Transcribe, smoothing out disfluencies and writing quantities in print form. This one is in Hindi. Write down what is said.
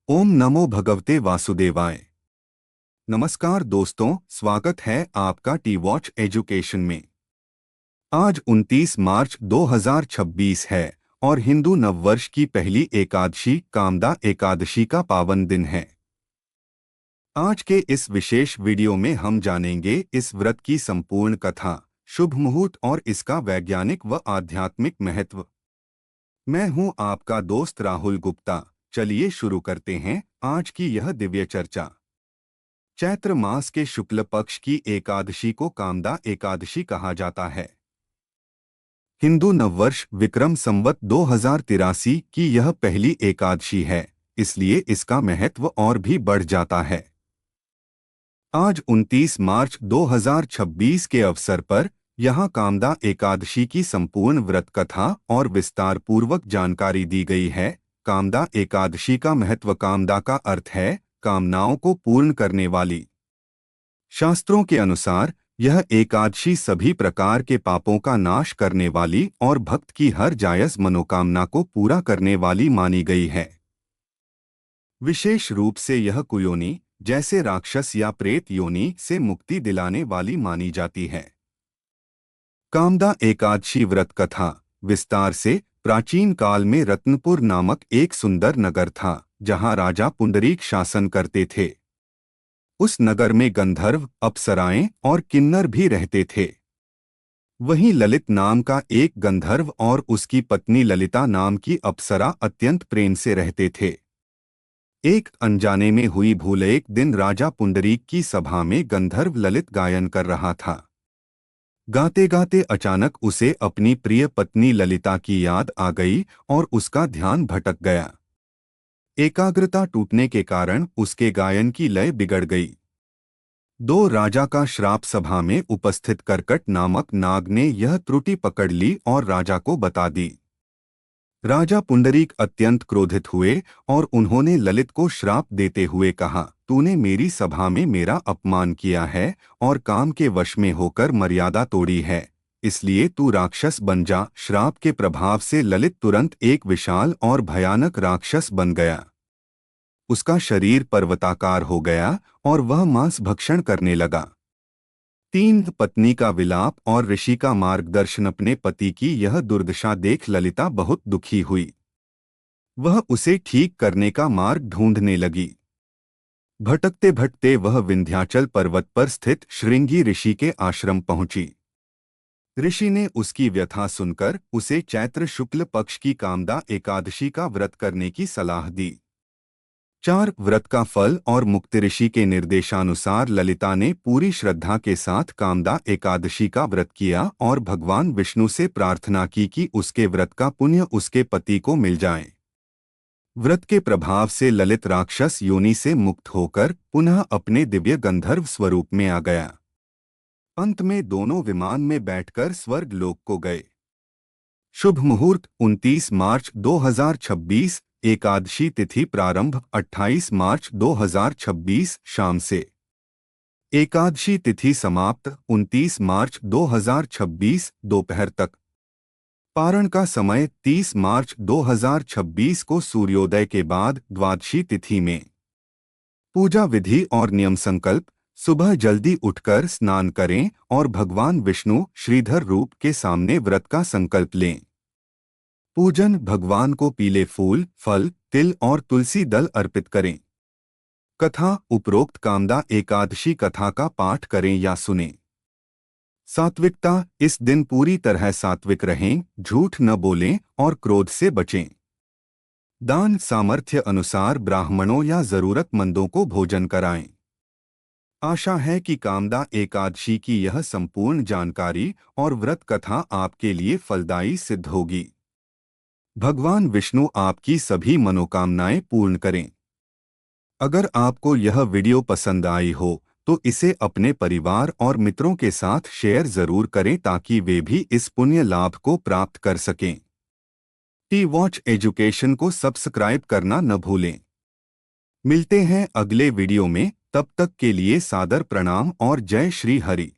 ओम नमो भगवते वासुदेवाय। नमस्कार दोस्तों, स्वागत है आपका टी वॉच एजुकेशन में। आज 29 मार्च 2026 है और हिंदू नववर्ष की पहली एकादशी कामदा एकादशी का पावन दिन है। आज के इस विशेष वीडियो में हम जानेंगे इस व्रत की संपूर्ण कथा, शुभ मुहूर्त और इसका वैज्ञानिक व आध्यात्मिक महत्व। मैं हूं आपका दोस्त राहुल गुप्ता। चलिए शुरू करते हैं आज की यह दिव्य चर्चा। चैत्र मास के शुक्ल पक्ष की एकादशी को कामदा एकादशी कहा जाता है। हिंदू नववर्ष विक्रम संवत 2083 की यह पहली एकादशी है, इसलिए इसका महत्व और भी बढ़ जाता है। आज 29 मार्च 2026 के अवसर पर यहाँ कामदा एकादशी की संपूर्ण व्रत कथा और विस्तार पूर्वक जानकारी दी गई है। कामदा एकादशी का महत्व। कामदा का अर्थ है कामनाओं को पूर्ण करने वाली। शास्त्रों के अनुसार यह एकादशी सभी प्रकार के पापों का नाश करने वाली और भक्त की हर जायज मनोकामना को पूरा करने वाली मानी गई है। विशेष रूप से यह कुयोनी जैसे राक्षस या प्रेत योनि से मुक्ति दिलाने वाली मानी जाती है। कामदा एकादशी व्रत कथा विस्तार से। प्राचीन काल में रत्नपुर नामक एक सुंदर नगर था, जहां राजा पुंडरीक शासन करते थे। उस नगर में गंधर्व, अप्सराएं और किन्नर भी रहते थे। वहीं ललित नाम का एक गंधर्व और उसकी पत्नी ललिता नाम की अप्सरा अत्यंत प्रेम से रहते थे। एक अनजाने में हुई भूल। एक दिन राजा पुंडरीक की सभा में गंधर्व ललित गायन कर रहा था। गाते गाते अचानक उसे अपनी प्रिय पत्नी ललिता की याद आ गई और उसका ध्यान भटक गया। एकाग्रता टूटने के कारण उसके गायन की लय बिगड़ गई। दो राजा का श्राप। सभा में उपस्थित करकट नामक नाग ने यह त्रुटि पकड़ ली और राजा को बता दी। राजा पुंडरीक अत्यंत क्रोधित हुए और उन्होंने ललित को श्राप देते हुए कहा, तूने मेरी सभा में मेरा अपमान किया है और काम के वश में होकर मर्यादा तोड़ी है, इसलिए तू राक्षस बन जा। श्राप के प्रभाव से ललित तुरंत एक विशाल और भयानक राक्षस बन गया। उसका शरीर पर्वताकार हो गया और वह मांस भक्षण करने लगा। तीन पत्नी का विलाप और ऋषि का मार्गदर्शन। अपने पति की यह दुर्दशा देख ललिता बहुत दुखी हुई। वह उसे ठीक करने का मार्ग ढूंढने लगी। भटकते भटकते वह विंध्याचल पर्वत पर स्थित श्रृंगी ऋषि के आश्रम पहुंची। ऋषि ने उसकी व्यथा सुनकर उसे चैत्र शुक्ल पक्ष की कामदा एकादशी का व्रत करने की सलाह दी। 4 व्रत का फल और मुक्ति। ऋषि के निर्देशानुसार ललिता ने पूरी श्रद्धा के साथ कामदा एकादशी का व्रत किया और भगवान विष्णु से प्रार्थना की कि उसके व्रत का पुण्य उसके पति को मिल जाए। व्रत के प्रभाव से ललित राक्षस योनि से मुक्त होकर पुनः अपने दिव्य गंधर्व स्वरूप में आ गया। अंत में दोनों विमान में बैठकर स्वर्ग लोक को गए। शुभ मुहूर्त 29 मार्च 2026। एकादशी तिथि प्रारंभ 28 मार्च 2026 शाम से। एकादशी तिथि समाप्त 29 मार्च 2026 दोपहर तक। पारण का समय 30 मार्च 2026 को सूर्योदय के बाद द्वादशी तिथि में। पूजा विधि और नियम संकल्प। सुबह जल्दी उठकर स्नान करें और भगवान विष्णु श्रीधर रूप के सामने व्रत का संकल्प लें। पूजन। भगवान को पीले फूल, फल, तिल और तुलसी दल अर्पित करें। कथा। उपरोक्त कामदा एकादशी कथा का पाठ करें या सुनें। सात्विकता। इस दिन पूरी तरह सात्विक रहें, झूठ न बोलें और क्रोध से बचें। दान। सामर्थ्य अनुसार ब्राह्मणों या जरूरतमंदों को भोजन कराएं। आशा है कि कामदा एकादशी की यह संपूर्ण जानकारी और व्रत कथा आपके लिए फलदायी सिद्ध होगी। भगवान विष्णु आपकी सभी मनोकामनाएं पूर्ण करें। अगर आपको यह वीडियो पसंद आई हो तो इसे अपने परिवार और मित्रों के साथ शेयर जरूर करें ताकि वे भी इस पुण्य लाभ को प्राप्त कर सकें। टी वॉच एजुकेशन को सब्सक्राइब करना न भूलें। मिलते हैं अगले वीडियो में, तब तक के लिए सादर प्रणाम और जय श्री हरि।